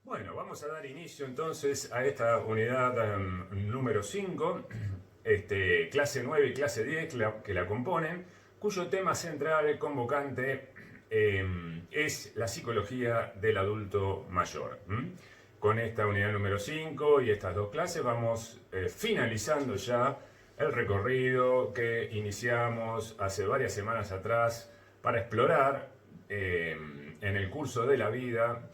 Bueno, vamos a dar inicio entonces a esta unidad número 5, clase 9 y clase 10 que la componen, cuyo tema central convocante es la psicología del adulto mayor. Con esta unidad número 5 y estas dos clases vamos finalizando ya el recorrido que iniciamos hace varias semanas atrás para explorar en el curso de la vida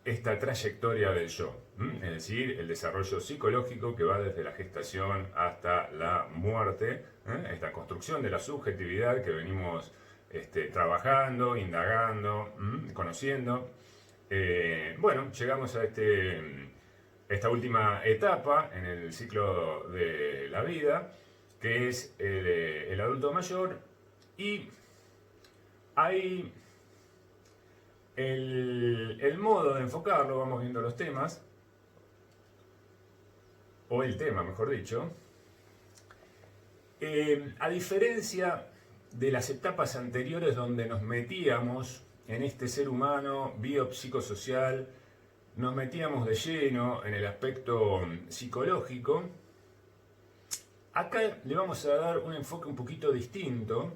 esta trayectoria del yo, es decir, el desarrollo psicológico que va desde la gestación hasta la muerte, esta construcción de la subjetividad que venimos trabajando, indagando, conociendo. Bueno, llegamos a esta última etapa en el ciclo de la vida, que es el adulto mayor, y hay el modo de enfocarlo, vamos viendo los temas, o el tema, mejor dicho. A diferencia de las etapas anteriores donde nos metíamos en este ser humano biopsicosocial, nos metíamos de lleno en el aspecto psicológico, acá le vamos a dar un enfoque un poquito distinto,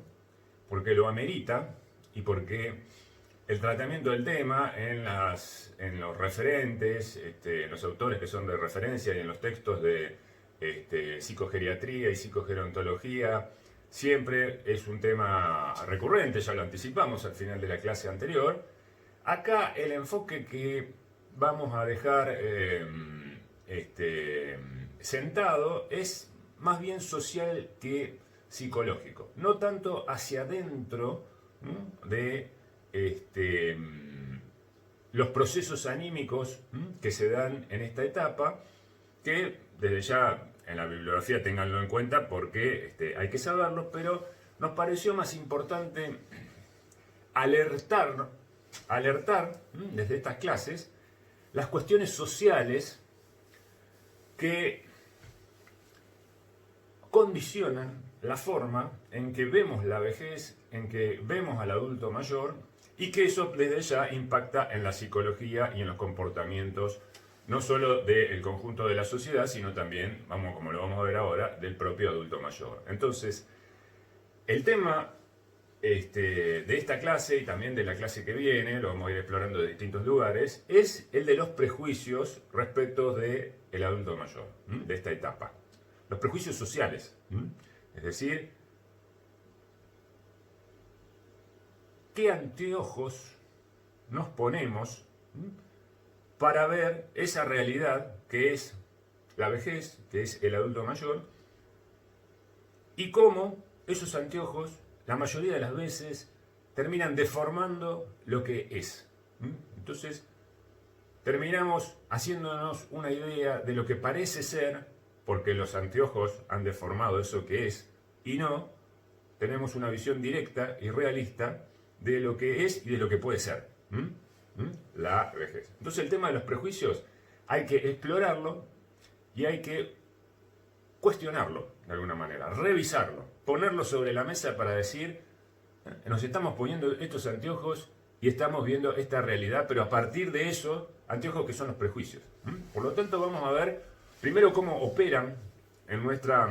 porque lo amerita y porque el tratamiento del tema en los referentes, en los autores que son de referencia y en los textos de psicogeriatría y psicogerontología, siempre es un tema recurrente, ya lo anticipamos al final de la clase anterior. Acá el enfoque que vamos a dejar sentado es más bien social que psicológico, no tanto hacia adentro, ¿no?, de los procesos anímicos que se dan en esta etapa, que desde ya en la bibliografía tenganlo en cuenta porque hay que saberlo, pero nos pareció más importante alertar desde estas clases las cuestiones sociales que condicionan la forma en que vemos la vejez, en que vemos al adulto mayor, y que eso desde ya impacta en la psicología y en los comportamientos, no solo del conjunto de la sociedad, sino también, como lo vamos a ver ahora, del propio adulto mayor. Entonces, el tema de esta clase y también de la clase que viene, lo vamos a ir explorando de distintos lugares, es el de los prejuicios respecto del adulto mayor, de esta etapa. Los prejuicios sociales, es decir, ¿qué anteojos nos ponemos para ver esa realidad que es la vejez, que es el adulto mayor, y cómo esos anteojos, la mayoría de las veces, terminan deformando lo que es? Entonces, terminamos haciéndonos una idea de lo que parece ser, porque los anteojos han deformado eso que es, y no tenemos una visión directa y realista de lo que es y de lo que puede ser la vejez. Entonces el tema de los prejuicios hay que explorarlo y hay que cuestionarlo de alguna manera, revisarlo, ponerlo sobre la mesa para decir, nos estamos poniendo estos anteojos y estamos viendo esta realidad, pero a partir de esos anteojos que son los prejuicios. Por lo tanto vamos a ver primero cómo operan en nuestra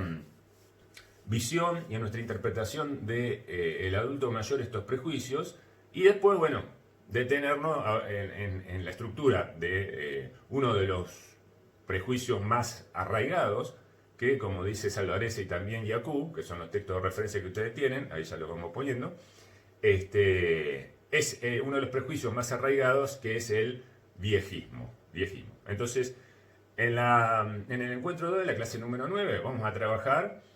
visión y en nuestra interpretación del adulto mayor estos prejuicios, y después, bueno, detenernos en la estructura de uno de los prejuicios más arraigados, que, como dice Salvarese y también Yacu, que son los textos de referencia que ustedes tienen, ahí ya los vamos poniendo, es uno de los prejuicios más arraigados, que es el viejismo. Entonces, en el encuentro de la clase número 9 vamos a trabajar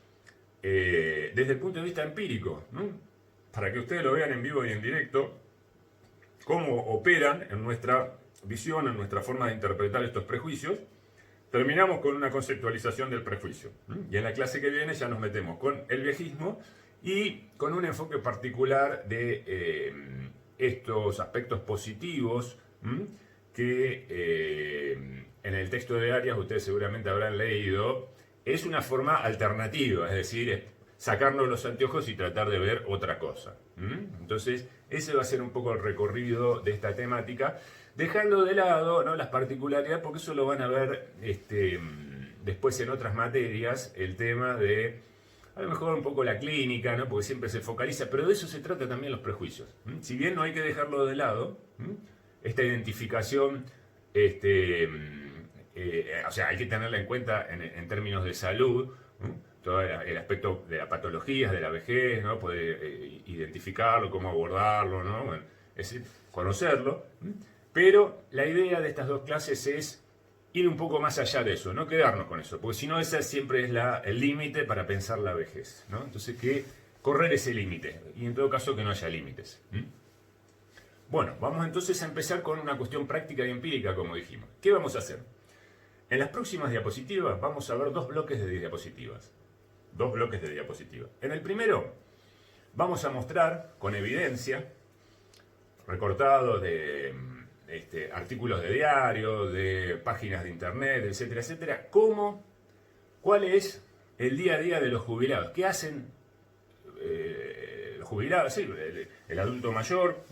desde el punto de vista empírico, ¿no?, para que ustedes lo vean en vivo y en directo, cómo operan en nuestra visión, en nuestra forma de interpretar estos prejuicios. Terminamos con una conceptualización del prejuicio, y en la clase que viene ya nos metemos con el viejismo y con un enfoque particular de estos aspectos positivos que en el texto de Arias ustedes seguramente habrán leído. Es una forma alternativa, es decir, sacarnos los anteojos y tratar de ver otra cosa. Entonces, ese va a ser un poco el recorrido de esta temática, dejando de lado, ¿no?, las particularidades, porque eso lo van a ver después en otras materias, el tema de, a lo mejor un poco la clínica, ¿no?, porque siempre se focaliza, pero de eso se trata también los prejuicios. Si bien no hay que dejarlo de lado, esta identificación, o sea, hay que tenerla en cuenta en términos de salud, todo el aspecto de las patologías, de la vejez, ¿no?, poder identificarlo, cómo abordarlo, ¿no?, bueno, es decir, conocerlo, pero la idea de estas dos clases es ir un poco más allá de eso, no quedarnos con eso, porque si no, ese siempre es el límite para pensar la vejez, ¿no? Entonces, que correr ese límite, y en todo caso que no haya límites. Bueno, vamos entonces a empezar con una cuestión práctica y empírica, como dijimos. ¿Qué vamos a hacer? En las próximas diapositivas vamos a ver dos bloques de diapositivas. En el primero vamos a mostrar con evidencia, recortado de artículos de diario, de páginas de internet, etcétera, etcétera, cuál es el día a día de los jubilados. ¿Qué hacen los jubilados? Sí, el adulto mayor.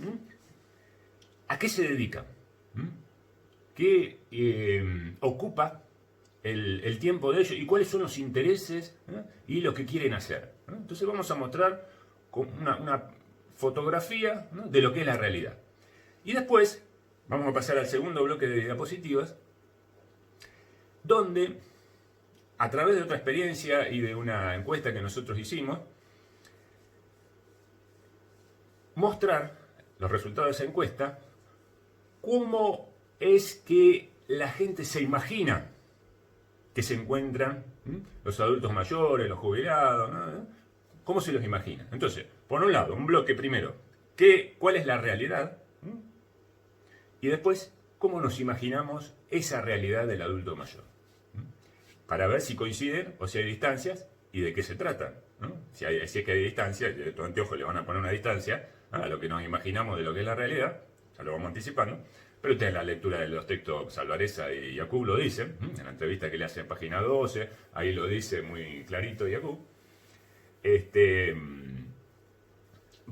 ¿A qué se dedican? ¿Qué ocupa el tiempo de ellos y cuáles son los intereses y lo que quieren hacer? Entonces vamos a mostrar una fotografía, ¿no?, de lo que es la realidad. Y después vamos a pasar al segundo bloque de diapositivas, donde a través de otra experiencia y de una encuesta que nosotros hicimos, mostrar los resultados de esa encuesta, cómo es que la gente se imagina que se encuentran los adultos mayores, los jubilados, ¿no? ¿Cómo se los imagina? Entonces, por un lado, un bloque primero, ¿cuál es la realidad? Y después, ¿cómo nos imaginamos esa realidad del adulto mayor? Para ver si coinciden o si hay distancias y de qué se tratan, ¿no? Si es que hay distancias, de tu anteojo le van a poner una distancia a lo que nos imaginamos de lo que es la realidad, ya lo vamos anticipando. Pero ustedes en la lectura de los textos, Salvareza y Yacoub lo dicen, en la entrevista que le hace en página 12, ahí lo dice muy clarito Yacoub,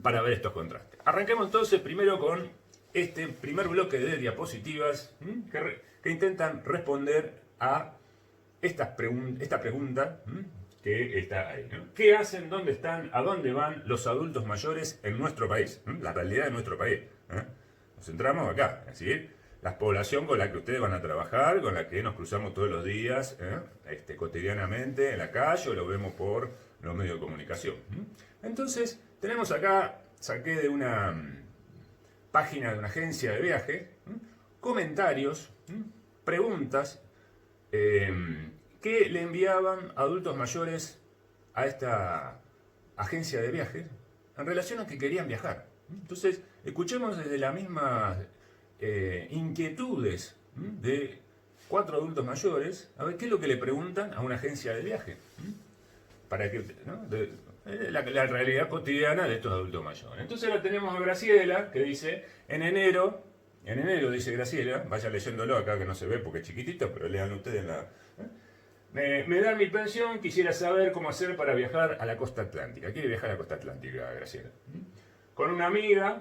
para ver estos contrastes. Arranquemos entonces primero con este primer bloque de diapositivas que intentan responder a esta pregunta que está ahí, ¿no? ¿Qué hacen, dónde están, a dónde van los adultos mayores en nuestro país? La realidad de nuestro país. Nos centramos acá, es decir, la población con la que ustedes van a trabajar, con la que nos cruzamos todos los días, cotidianamente en la calle o lo vemos por los medios de comunicación. Entonces, tenemos acá, saqué de una página de una agencia de viaje, comentarios, preguntas que le enviaban adultos mayores a esta agencia de viajes en relación a que querían viajar. Entonces, escuchemos desde las mismas inquietudes de 4 adultos mayores, a ver qué es lo que le preguntan a una agencia de viaje, para que, ¿no?, la realidad cotidiana de estos adultos mayores. Entonces la tenemos a Graciela, que dice, en enero dice Graciela, vaya leyéndolo acá que no se ve porque es chiquitito, pero lean ustedes me dan mi pensión, quisiera saber cómo hacer para viajar a la costa atlántica. Quiere viajar a la costa atlántica, Graciela. Con una amiga,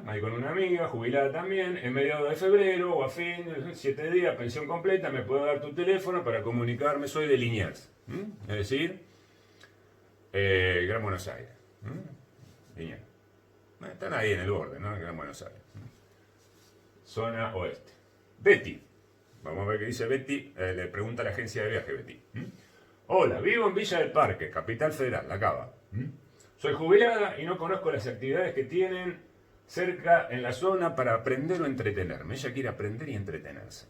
jubilada también, en mediados de febrero o a fin, 7 días, pensión completa, me puedo dar tu teléfono para comunicarme, soy de Liniers, es decir, Gran Buenos Aires. Liniers. Están ahí en el borde, ¿no? Gran Buenos Aires. Zona oeste. Betty. Vamos a ver qué dice Betty. Le pregunta a la agencia de viaje, Betty. Hola, vivo en Villa del Parque, Capital Federal, La Cava. Soy jubilada y no conozco las actividades que tienen cerca en la zona para aprender o entretenerme. Ella quiere aprender y entretenerse.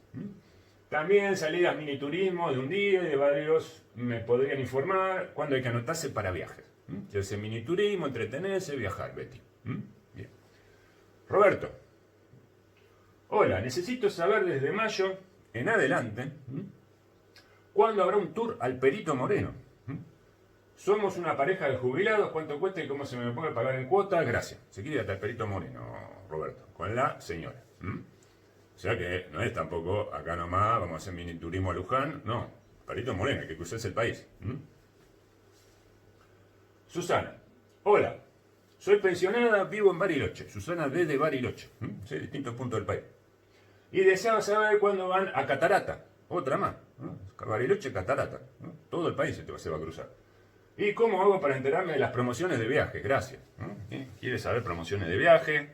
También salidas mini turismo de un día y de varios me podrían informar cuándo hay que anotarse para viajes. Si hace mini turismo, entretenerse, viajar, Betty. Bien. Roberto. Hola, necesito saber desde mayo en adelante cuándo habrá un tour al Perito Moreno. Somos una pareja de jubilados, cuánto cuesta y cómo se me puede pagar en cuotas. Gracias. Se quiere ir hasta el Perito Moreno, Roberto, con la señora. O sea que no es tampoco acá nomás, vamos a hacer mini turismo a Luján. No, Perito Moreno, hay que cruzarse el país. Susana, hola, soy pensionada, vivo en Bariloche. Susana desde Bariloche, de distintos puntos del país. Y deseaba saber cuándo van a Catarata, otra más. Bariloche, Catarata, todo el país se va a cruzar. ¿Y cómo hago para enterarme de las promociones de viaje? Gracias. ¿Quiere saber promociones de viaje?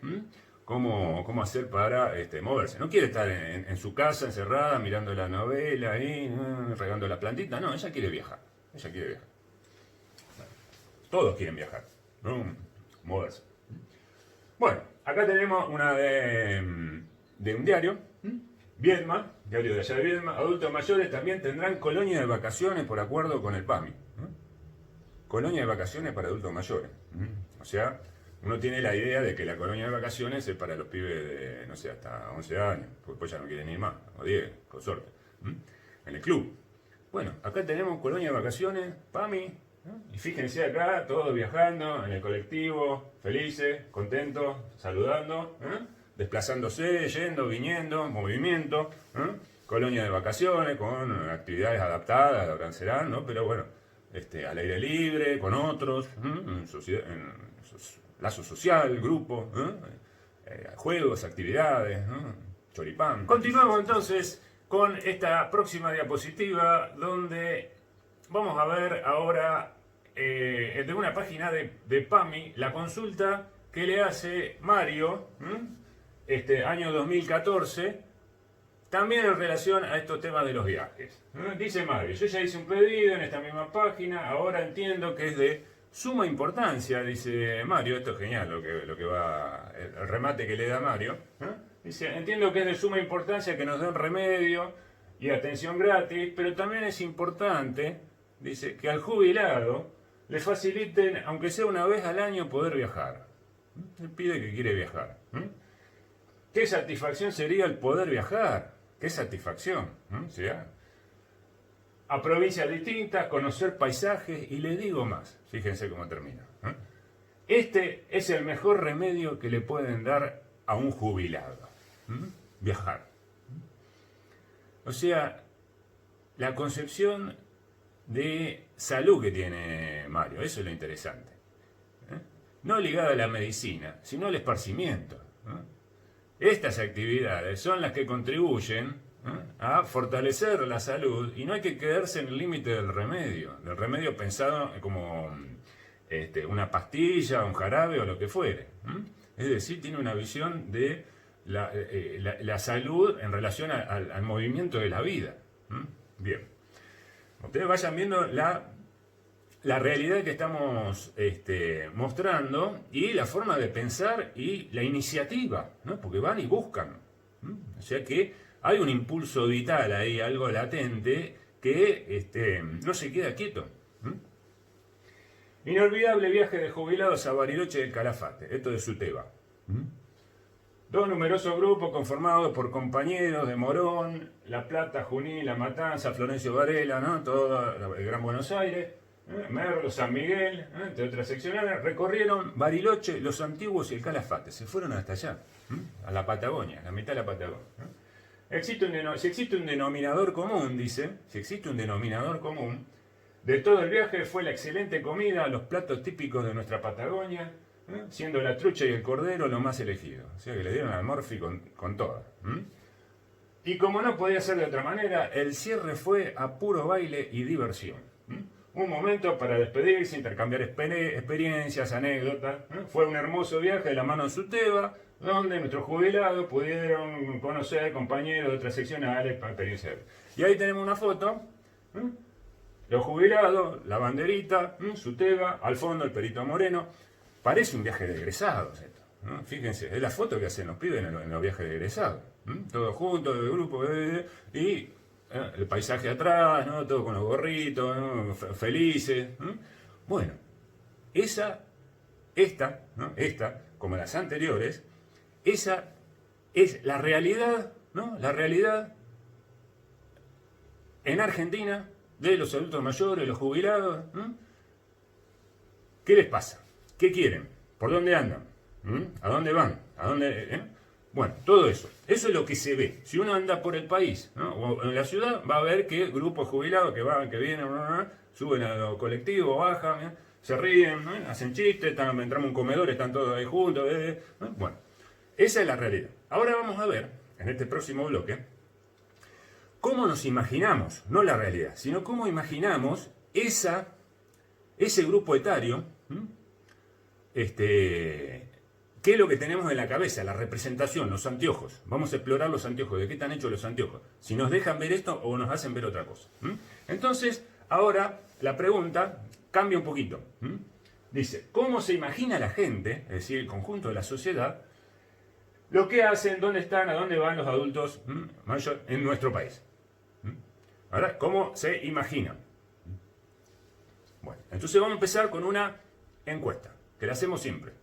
¿Cómo hacer para moverse? No quiere estar en su casa encerrada mirando la novela ahí, regando la plantita. No, ella quiere viajar. Ella quiere viajar. Todos quieren viajar, ¿no? Moverse. Bueno, acá tenemos una de un diario, Viedma, diario de allá de Viedma. Adultos mayores también tendrán colonia de vacaciones por acuerdo con el PAMI. Colonia de vacaciones para adultos mayores. O sea, uno tiene la idea de que la colonia de vacaciones es para los pibes de, no sé, hasta 11 años, porque después ya no quieren ir más, o 10, con suerte. En el club. Bueno, acá tenemos colonia de vacaciones, PAMI, y fíjense acá, todos viajando en el colectivo, felices, contentos, saludando, desplazándose, yendo, viniendo, movimiento, colonia de vacaciones con actividades adaptadas, lo que serán, ¿no? Pero bueno, al aire libre, con otros, en lazo social, grupo, juegos, actividades, choripán. Continuamos entonces con esta próxima diapositiva donde vamos a ver ahora de una página de PAMI la consulta que le hace Mario, año 2014, también en relación a estos temas de los viajes. Dice Mario, yo ya hice un pedido en esta misma página, ahora entiendo que es de suma importancia, dice Mario, esto es genial lo que va, el remate que le da Mario. Dice, entiendo que es de suma importancia que nos den remedio y atención gratis, pero también es importante, dice, que al jubilado le faciliten, aunque sea una vez al año, poder viajar. Él pide que quiere viajar. ¿Qué satisfacción sería el poder viajar? ¿Qué satisfacción? ¿Sí? A provincias distintas, conocer paisajes y le digo más. Fíjense cómo termina. Este es el mejor remedio que le pueden dar a un jubilado. Viajar. O sea, la concepción de salud que tiene Mario, eso es lo interesante. No ligada a la medicina, sino al esparcimiento. Estas actividades son las que contribuyen a fortalecer la salud y no hay que quedarse en el límite del remedio pensado como una pastilla, un jarabe o lo que fuere. Es decir, tiene una visión de la salud en relación al movimiento de la vida. Bien. Ustedes vayan viendo la realidad que estamos mostrando y la forma de pensar y la iniciativa, ¿no? Porque van y buscan. O sea que hay un impulso vital ahí, algo latente, que no se queda quieto. Inolvidable viaje de jubilados a Bariloche del Calafate. Esto de Suteba. Dos numerosos grupos conformados por compañeros de Morón, La Plata, Junín, La Matanza, Florencio Varela, ¿no? Todo el Gran Buenos Aires, Merlo, San Miguel, entre otras seccionales, recorrieron Bariloche, Los Antiguos y el Calafate. Se fueron hasta allá, a la Patagonia, a la mitad de la Patagonia. Si existe un denominador común, dice, si existe un denominador común, de todo el viaje fue la excelente comida, los platos típicos de nuestra Patagonia, siendo la trucha y el cordero lo más elegido. O sea que le dieron al Morphy con todas. Y como no podía ser de otra manera, el cierre fue a puro baile y diversión. Un momento para despedirse, intercambiar experiencias, anécdotas. Fue un hermoso viaje de la mano en Suteba, donde nuestros jubilados pudieron conocer compañeros de otras seccionales para experiencias. Y ahí tenemos una foto. Los jubilados, la banderita, Suteba, al fondo el Perito Moreno. Parece un viaje de egresados esto, ¿no? Fíjense, es la foto que hacen los pibes en los viajes de egresados. Todos juntos, el grupo, y el paisaje atrás, ¿no? Todo con los gorritos, ¿no? Felices. Bueno, esta, ¿no? Esta, como las anteriores, esa es la realidad, ¿no? La realidad en Argentina de los adultos mayores, los jubilados. ¿Qué les pasa? ¿Qué quieren? ¿Por dónde andan? ¿A dónde van? ¿A dónde? Bueno, todo eso. Eso es lo que se ve. Si uno anda por el país, ¿no? O en la ciudad, va a ver que grupos jubilados que van, que vienen, suben a los colectivos, bajan, se ríen, ¿no? Hacen chistes, entramos a un comedor, están todos ahí juntos. ¿No? Bueno, esa es la realidad. Ahora vamos a ver, en este próximo bloque, cómo nos imaginamos, no la realidad, sino cómo imaginamos ese grupo etario, qué es lo que tenemos en la cabeza, la representación, los anteojos. Vamos a explorar los anteojos, de qué están hechos los anteojos. Si nos dejan ver esto o nos hacen ver otra cosa. Entonces, ahora la pregunta cambia un poquito. Dice, ¿cómo se imagina la gente, es decir, el conjunto de la sociedad, lo que hacen, dónde están, a dónde van los adultos mayores en nuestro país? Ahora, ¿cómo se imagina? Bueno, entonces vamos a empezar con una encuesta, que la hacemos siempre.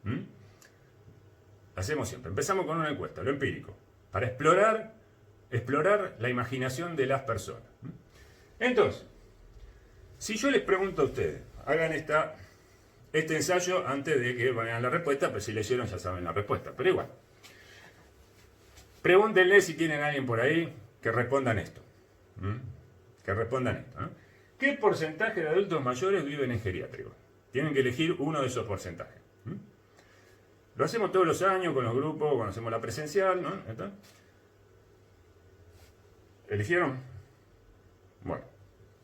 Hacemos siempre. Empezamos con una encuesta, lo empírico, para explorar la imaginación de las personas. Entonces, si yo les pregunto a ustedes, hagan este ensayo antes de que vayan la respuesta, pero si leyeron ya saben la respuesta, pero igual. Pregúntenle si tienen a alguien por ahí que respondan esto. Que respondan esto. ¿No? ¿Qué porcentaje de adultos mayores viven en geriátricos? Tienen que elegir uno de esos porcentajes. Lo hacemos todos los años con los grupos, cuando hacemos la presencial, ¿no? ¿Eligieron? Bueno,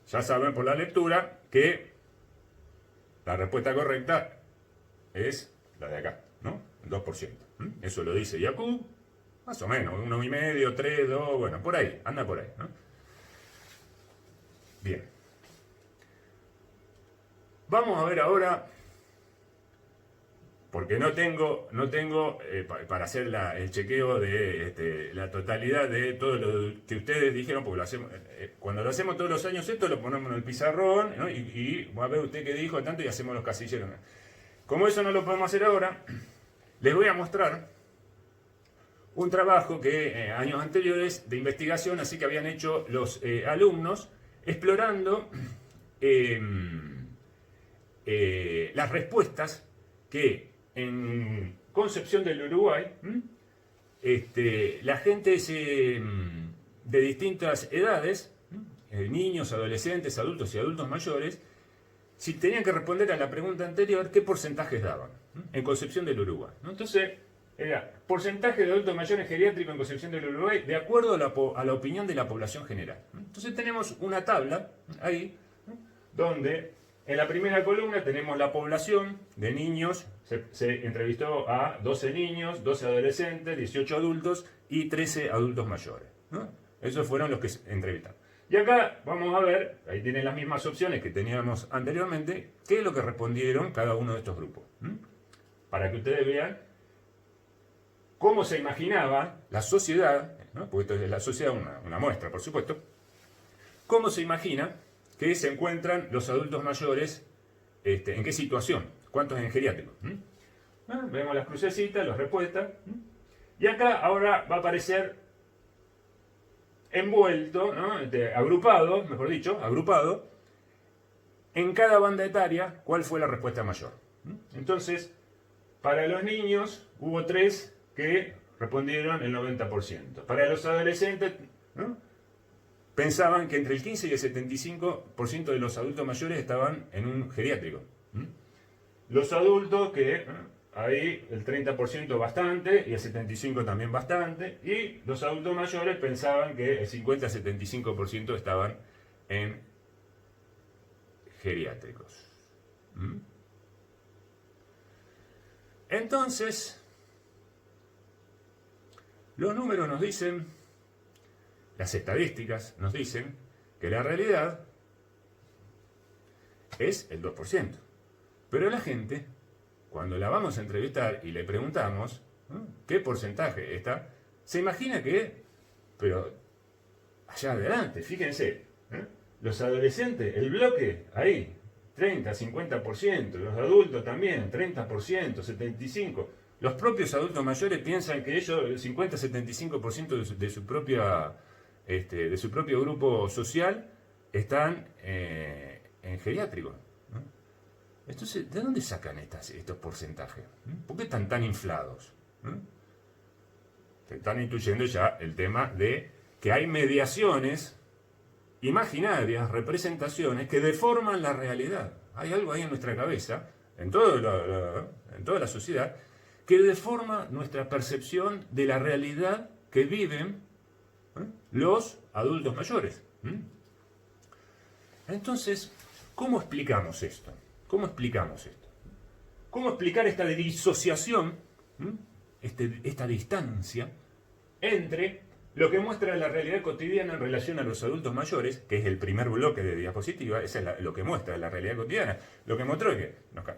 ya saben por la lectura que la respuesta correcta es la de acá, ¿no? El 2%. Eso lo dice Yacoub, más o menos, 1,5, 3, 2, bueno, por ahí, anda por ahí, ¿no? Bien. Vamos a ver ahora, porque no tengo para hacer el chequeo de la totalidad de todo lo que ustedes dijeron, porque lo hacemos, cuando lo hacemos todos los años esto lo ponemos en el pizarrón, ¿no? y va a ver usted qué dijo tanto y hacemos los casilleros. Como eso no lo podemos hacer ahora, les voy a mostrar un trabajo que años anteriores de investigación, así que habían hecho los alumnos, explorando las respuestas que en Concepción del Uruguay la gente de distintas edades, niños, adolescentes, adultos y adultos mayores, si tenían que responder a la pregunta anterior, ¿qué porcentajes daban en Concepción del Uruguay? ¿No? Entonces, era porcentaje de adultos mayores geriátricos en Concepción del Uruguay de acuerdo a la opinión de la población general. Entonces tenemos una tabla ahí, donde en la primera columna tenemos la población de niños, se entrevistó a 12 niños, 12 adolescentes, 18 adultos y 13 adultos mayores, ¿no? Esos fueron los que se entrevistaron. Y acá vamos a ver, ahí tienen las mismas opciones que teníamos anteriormente, qué es lo que respondieron cada uno de estos grupos. Para que ustedes vean cómo se imaginaba la sociedad, ¿no? Porque esto es la sociedad, una muestra, por supuesto, cómo se imagina que se encuentran los adultos mayores, en qué situación, cuántos en geriátrico. Bueno, vemos las crucecitas, las respuestas, y acá ahora va a aparecer envuelto, ¿no? Agrupado, mejor dicho, agrupado, en cada banda etaria, cuál fue la respuesta mayor. Entonces, para los niños hubo 3 que respondieron el 90%. Para los adolescentes, ¿no? Pensaban que entre el 15 y el 75% de los adultos mayores estaban en un geriátrico. Los adultos, que ahí el 30% bastante y el 75% también bastante. Y los adultos mayores pensaban que el 50 al 75% estaban en geriátricos. Entonces, los números nos dicen, las estadísticas nos dicen que la realidad es el 2%. Pero la gente, cuando la vamos a entrevistar y le preguntamos, ¿no?, qué porcentaje está, se imagina que, pero allá adelante, fíjense, los adolescentes, el bloque, ahí, 30, 50%, los adultos también, 30%, 75%. Los propios adultos mayores piensan que ellos, el 50-75% de su propio grupo social, están en geriátrico, ¿no? Entonces, ¿de dónde sacan estos porcentajes? ¿Por qué están tan inflados? Se están intuyendo ya el tema de que hay mediaciones imaginarias, representaciones que deforman la realidad. hay algo ahí en nuestra cabeza, en toda la sociedad, que deforma nuestra percepción de la realidad que viven los adultos mayores. Entonces, ¿cómo explicamos esto? ¿Cómo explicamos esto? ¿Cómo explicar esta disociación, esta distancia entre lo que muestra la realidad cotidiana en relación a los adultos mayores, que es el primer bloque de diapositiva? Eso es lo que muestra la realidad cotidiana. Lo que mostró es que,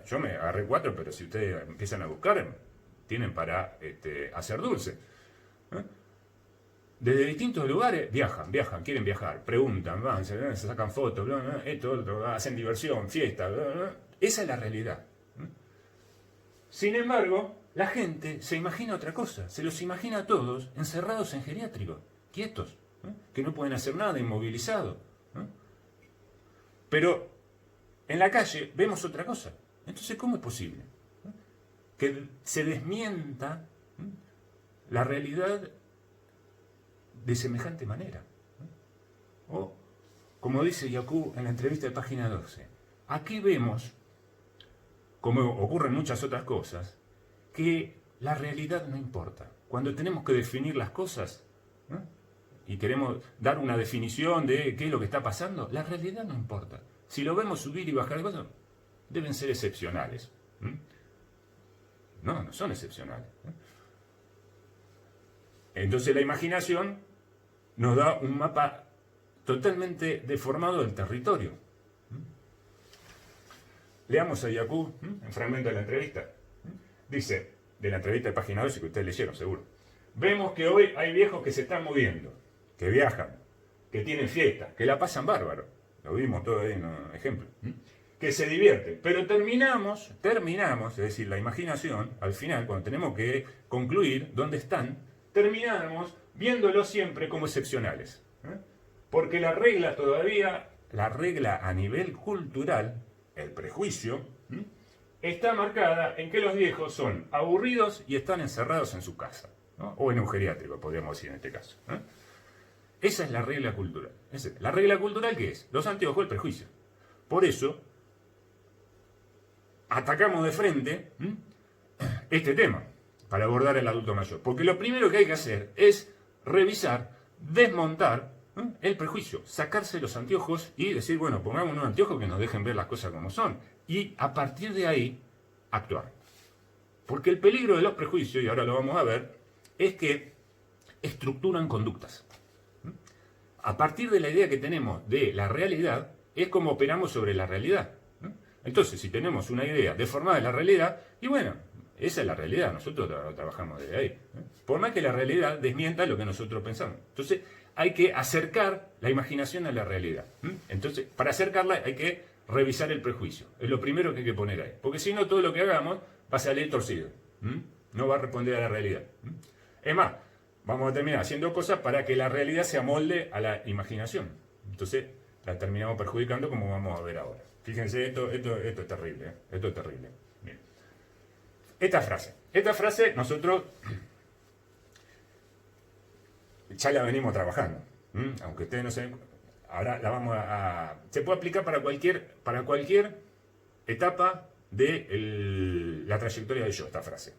yo me agarré 4, pero si ustedes empiezan a buscar, tienen para hacer dulce. Desde distintos lugares viajan, quieren viajar, preguntan, van, se sacan fotos, bla, bla, esto, otro, hacen diversión, fiesta, bla, bla. Esa es la realidad. Sin embargo, la gente se imagina otra cosa, se los imagina a todos encerrados en geriátricos, quietos, que no pueden hacer nada, inmovilizados. Pero en la calle vemos otra cosa. Entonces, ¿cómo es posible que se desmienta la realidad de semejante manera? O, como dice Yacu en la entrevista de página 12, aquí vemos, como ocurren muchas otras cosas, que la realidad no importa. Cuando tenemos que definir las cosas, y queremos dar una definición de qué es lo que está pasando, la realidad no importa. Si lo vemos subir y bajar de cosas, deben ser excepcionales. No son excepcionales. Entonces la imaginación nos da un mapa totalmente deformado del territorio. Leamos a Yacu, en fragmento de la entrevista. Dice, de la entrevista de página 12 que ustedes leyeron seguro. Vemos que hoy hay viejos que se están moviendo, que viajan, que tienen fiesta, que la pasan bárbaro. Lo vimos todo ahí en un ejemplo. Que se divierten. Pero terminamos, es decir, la imaginación, al final, cuando tenemos que concluir dónde están, terminamos viéndolos siempre como excepcionales. Porque la regla todavía, la regla a nivel cultural, el prejuicio, está marcada en que los viejos son aburridos y están encerrados en su casa, ¿no? O en un geriátrico, podríamos decir en este caso. Esa es la regla cultural. ¿La regla cultural qué es? Los anteojos, el prejuicio. Por eso, atacamos de frente este tema para abordar el adulto mayor. Porque lo primero que hay que hacer es revisar, desmontar el prejuicio, sacarse los anteojos y decir, bueno, pongamos unos anteojos que nos dejen ver las cosas como son. Y a partir de ahí, actuar. Porque el peligro de los prejuicios, y ahora lo vamos a ver, es que estructuran conductas. A partir de la idea que tenemos de la realidad, es como operamos sobre la realidad. Entonces, si tenemos una idea deformada de la realidad, y bueno, esa es la realidad, nosotros trabajamos desde ahí. Por más que la realidad desmienta lo que nosotros pensamos. Entonces, hay que acercar la imaginación a la realidad. Entonces, para acercarla hay que revisar el prejuicio. Es lo primero que hay que poner ahí. Porque si no, todo lo que hagamos va a salir torcido. No va a responder a la realidad. Es más, vamos a terminar haciendo cosas para que la realidad se amolde a la imaginación. Entonces, la terminamos perjudicando como vamos a ver ahora. Fíjense, esto es terrible. Esto es terrible. Bien. Esta frase nosotros ya la venimos trabajando. Aunque ustedes no se... Ahora la vamos se puede aplicar para cualquier etapa de la trayectoria de yo, esta frase.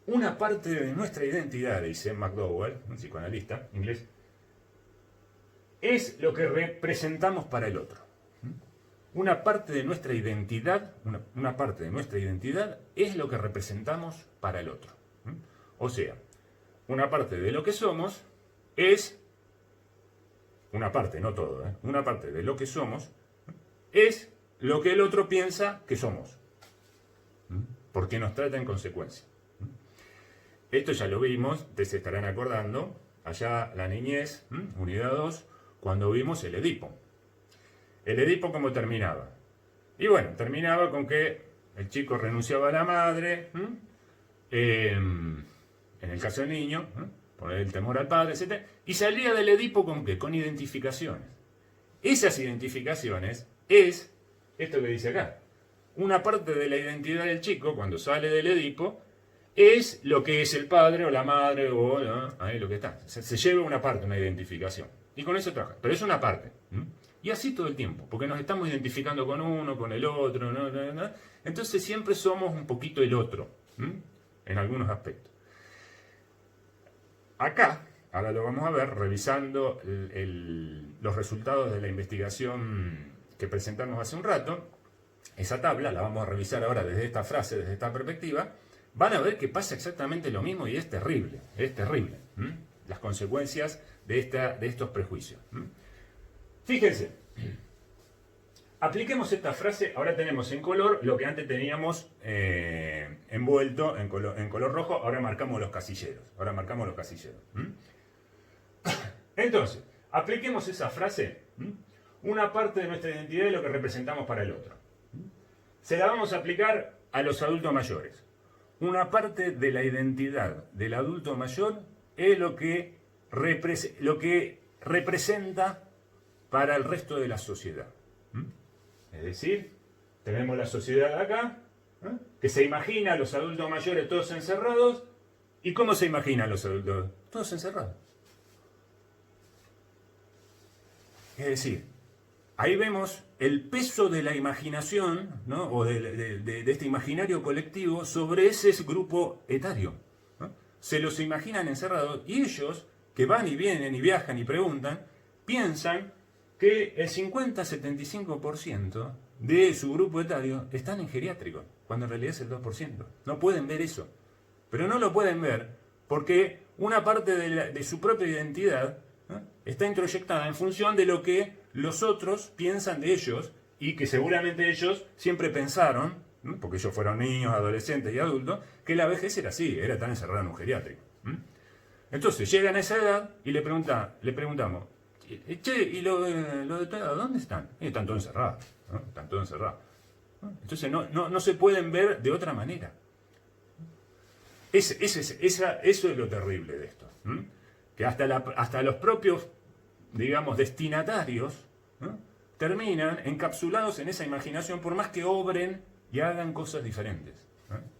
Una parte de nuestra identidad, dice McDowell, un psicoanalista inglés, es lo que representamos para el otro. Una parte de nuestra identidad, una parte de nuestra identidad es lo que representamos para el otro. O sea, una parte de lo que somos es, una parte, no todo, una parte de lo que somos es lo que el otro piensa que somos. Porque nos trata en consecuencia. Esto ya lo vimos, ustedes se estarán acordando, allá la niñez, unidad 2, cuando vimos el Edipo. El Edipo, ¿cómo terminaba? Y bueno, terminaba con que el chico renunciaba a la madre, en el caso del niño, por el temor al padre, etc. Y salía del Edipo ¿con qué? Con identificaciones. Esas identificaciones es esto que dice acá. Una parte de la identidad del chico, cuando sale del Edipo, es lo que es el padre o la madre o ahí lo que está. Se lleva una parte, una identificación. Y con eso trabaja. Pero es una parte. Y así todo el tiempo, porque nos estamos identificando con uno, con el otro, ¿no? Entonces siempre somos un poquito el otro, en algunos aspectos. Acá, ahora lo vamos a ver, revisando los resultados de la investigación que presentamos hace un rato, esa tabla la vamos a revisar ahora desde esta frase, desde esta perspectiva, van a ver que pasa exactamente lo mismo y es terrible, las consecuencias de estos prejuicios. Fíjense, apliquemos esta frase, ahora tenemos en color lo que antes teníamos envuelto en color rojo, ahora marcamos los casilleros. Entonces, apliquemos esa frase, una parte de nuestra identidad es lo que representamos para el otro. Se la vamos a aplicar a los adultos mayores. Una parte de la identidad del adulto mayor es lo que representa para el resto de la sociedad. Es decir, tenemos la sociedad acá, que se imagina a los adultos mayores todos encerrados. ¿Y cómo se imaginan los adultos? Todos encerrados. Es decir, ahí vemos el peso de la imaginación, ¿no? O de este imaginario colectivo sobre ese grupo etario, ¿no? Se los imaginan encerrados y ellos, que van y vienen y viajan y preguntan, piensan que el 50-75% de su grupo etario están en geriátricos, cuando en realidad es el 2%. No pueden ver eso. Pero no lo pueden ver porque una parte de su propia identidad, ¿no?, está introyectada en función de lo que los otros piensan de ellos y que seguramente ellos siempre pensaron, ¿no?, porque ellos fueron niños, adolescentes y adultos, que la vejez era así, era tan encerrada en un geriátrico. Entonces llegan a esa edad y le preguntamos, che, ¿y lo de tu edad dónde están? Están todos encerrados, ¿no? Están todos encerrados, ¿no? Entonces no se pueden ver de otra manera. Eso es lo terrible de esto, que hasta los propios, digamos, destinatarios, ¿no?, terminan encapsulados en esa imaginación por más que obren y hagan cosas diferentes, ¿no?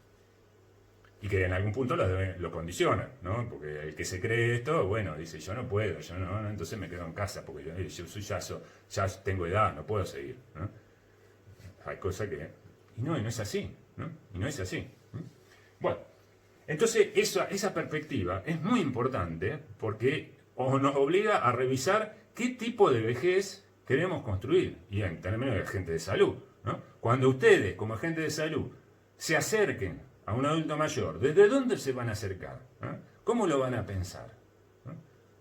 Y que en algún punto lo condicionan, ¿no? Porque el que se cree esto, bueno, dice, yo no puedo, entonces me quedo en casa, porque ya tengo edad, no puedo seguir, ¿no? Hay cosas que... Y no es así, ¿no? Y no es así. Bueno, entonces esa perspectiva es muy importante porque nos obliga a revisar qué tipo de vejez queremos construir, y en términos de agente de salud, ¿no? Cuando ustedes, como agentes de salud, se acerquen a un adulto mayor, ¿desde dónde se van a acercar? ¿Cómo lo van a pensar?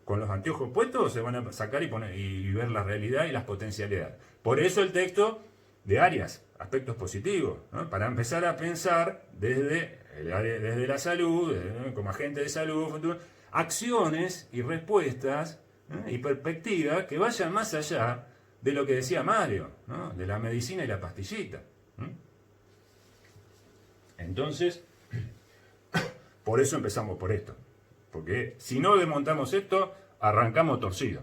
¿Con los anteojos puestos o se van a sacar y ver la realidad y las potencialidades? Por eso el texto de Arias, aspectos positivos, ¿no?, para empezar a pensar desde la salud, como agente de salud, futuro, acciones y respuestas, y perspectivas que vayan más allá de lo que decía Mario, ¿no?, de la medicina y la pastillita. Entonces, por eso empezamos por esto. Porque si no desmontamos esto, arrancamos torcido.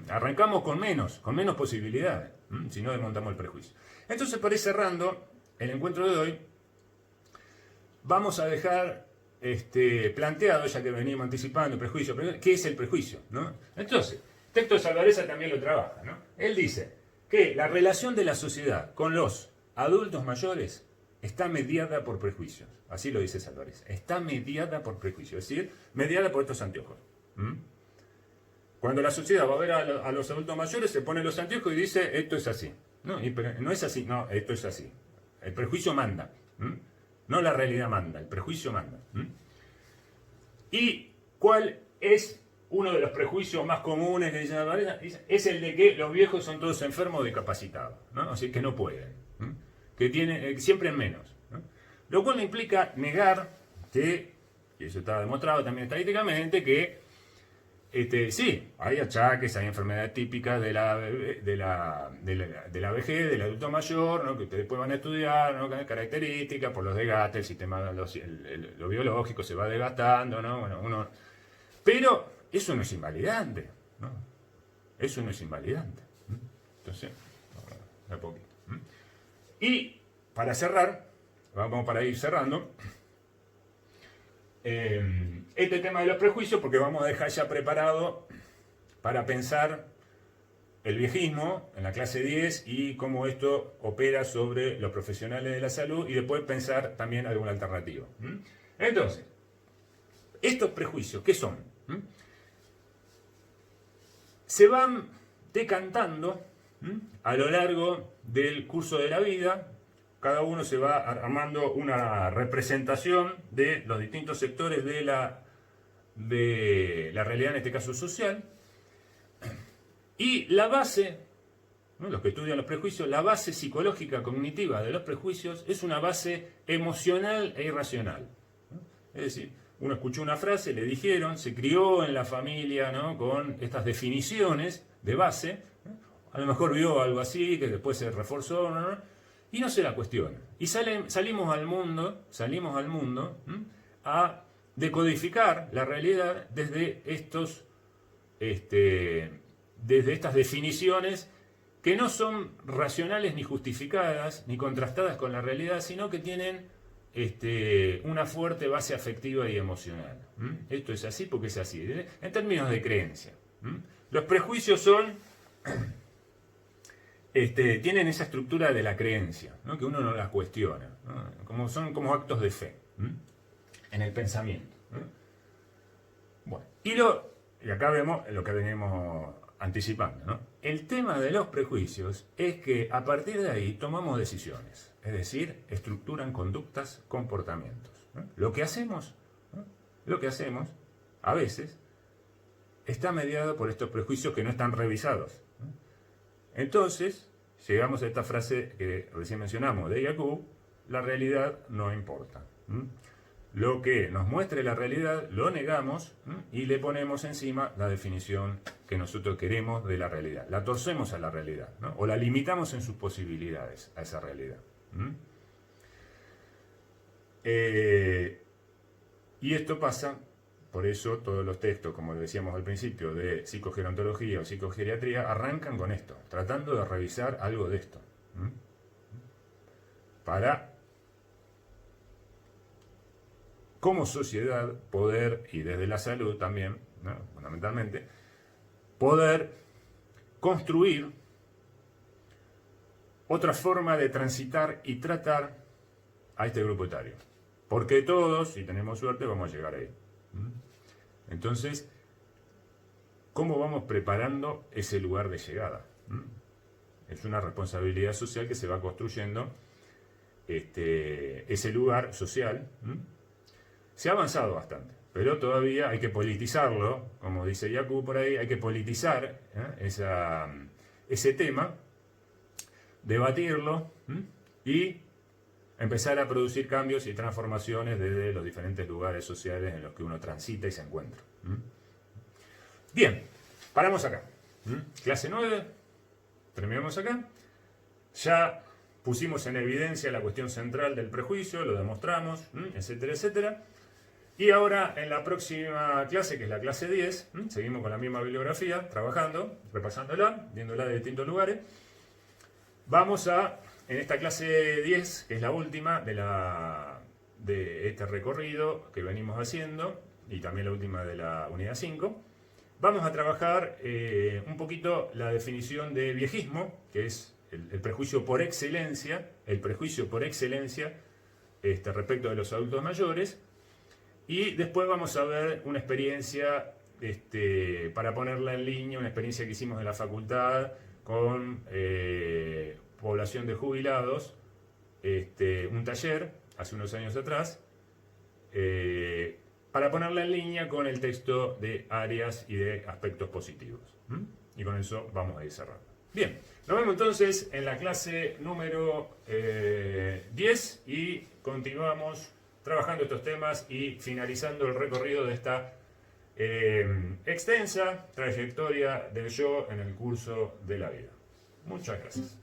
Arrancamos con menos posibilidades, si no desmontamos el prejuicio. Entonces, para ir cerrando el encuentro de hoy, vamos a dejar planteado, ya que venimos anticipando el prejuicio, ¿qué es el prejuicio?, ¿no? Entonces, el texto de Salvarezza también lo trabaja, ¿no? Él dice que la relación de la sociedad con los adultos mayores está mediada por prejuicios. Así lo dice Salvarezza. Está mediada por prejuicios, es decir, mediada por estos anteojos. Cuando la sociedad va a ver a los adultos mayores, se pone los anteojos y dice, esto es así. No, no es así, no, esto es así. El prejuicio manda. No la realidad manda, el prejuicio manda. ¿Y cuál es uno de los prejuicios más comunes que dice Salvarezza? Es el de que los viejos son todos enfermos o discapacitados, ¿no? Así que no pueden. Que siempre en menos, ¿no? Lo cual implica negar que, y eso está demostrado también estadísticamente, que sí, hay achaques, hay enfermedades típicas de la vejez, del adulto mayor, ¿no?, que ustedes después van a estudiar, ¿no?, características por los desgastes, el sistema, lo biológico se va desgastando, ¿no? Bueno, pero eso no es invalidante, ¿no? Eso no es invalidante. Entonces, a poquito. Y para cerrar, para ir cerrando, este tema de los prejuicios, porque vamos a dejar ya preparado para pensar el viejismo en la clase 10 y cómo esto opera sobre los profesionales de la salud y después pensar también alguna alternativa. Entonces, estos prejuicios, ¿qué son? Se van decantando a lo largo del curso de la vida. Cada uno se va armando una representación de los distintos sectores de la realidad, en este caso social. Y la base, ¿no?, los que estudian los prejuicios, la base psicológica cognitiva de los prejuicios es una base emocional e irracional. Es decir, uno escuchó una frase, le dijeron, se crió en la familia, ¿no?, con estas definiciones de base, ¿no? A lo mejor vio algo así, que después se reforzó, ¿no?, y no se la cuestiona. Y salimos al mundo a decodificar la realidad desde estas definiciones que no son racionales ni justificadas ni contrastadas con la realidad, sino que tienen una fuerte base afectiva y emocional. Esto es así porque es así, en términos de creencia. Los prejuicios tienen esa estructura de la creencia, ¿no?, que uno no las cuestiona, ¿no? Son como actos de fe en el pensamiento. Bueno, y acá vemos lo que venimos anticipando, ¿no? El tema de los prejuicios es que a partir de ahí tomamos decisiones, es decir, estructuran conductas, comportamientos, ¿no? Lo que hacemos a veces está mediado por estos prejuicios que no están revisados, ¿no? Entonces, llegamos a esta frase que recién mencionamos de Jacob: la realidad no importa. Lo que nos muestre la realidad lo negamos y le ponemos encima la definición que nosotros queremos de la realidad. La torcemos a la realidad, ¿no?, o la limitamos en sus posibilidades a esa realidad. Y esto pasa, por eso todos los textos, como decíamos al principio, de psicogerontología o psicogeriatría, arrancan con esto, tratando de revisar algo de esto. Para, como sociedad, poder, y desde la salud también, ¿no?, fundamentalmente, poder construir otra forma de transitar y tratar a este grupo etario. Porque todos, si tenemos suerte, vamos a llegar ahí. Entonces, ¿cómo vamos preparando ese lugar de llegada? Es una responsabilidad social que se va construyendo ese lugar social. Se ha avanzado bastante, pero todavía hay que politizarlo, como dice Jacob por ahí, hay que politizar ese tema, debatirlo y empezar a producir cambios y transformaciones desde los diferentes lugares sociales en los que uno transita y se encuentra. Bien, paramos acá. Clase 9, terminamos acá. Ya pusimos en evidencia la cuestión central del prejuicio, lo demostramos, etcétera, etcétera. Y ahora en la próxima clase, que es la clase 10, seguimos con la misma bibliografía, trabajando, repasándola, viéndola de distintos lugares. Vamos a, en esta clase 10, que es la última de este recorrido que venimos haciendo, y también la última de la unidad 5, vamos a trabajar un poquito la definición de viejismo, que es el prejuicio por excelencia, respecto de los adultos mayores. Y después vamos a ver una experiencia, para ponerla en línea, una experiencia que hicimos en la facultad con población de jubilados, un taller hace unos años atrás, para ponerla en línea con el texto de Arias y de aspectos positivos. Y con eso vamos a ir cerrando. Bien, nos vemos entonces en la clase número 10 y continuamos trabajando estos temas y finalizando el recorrido de esta extensa trayectoria del yo en el curso de la vida. Muchas gracias.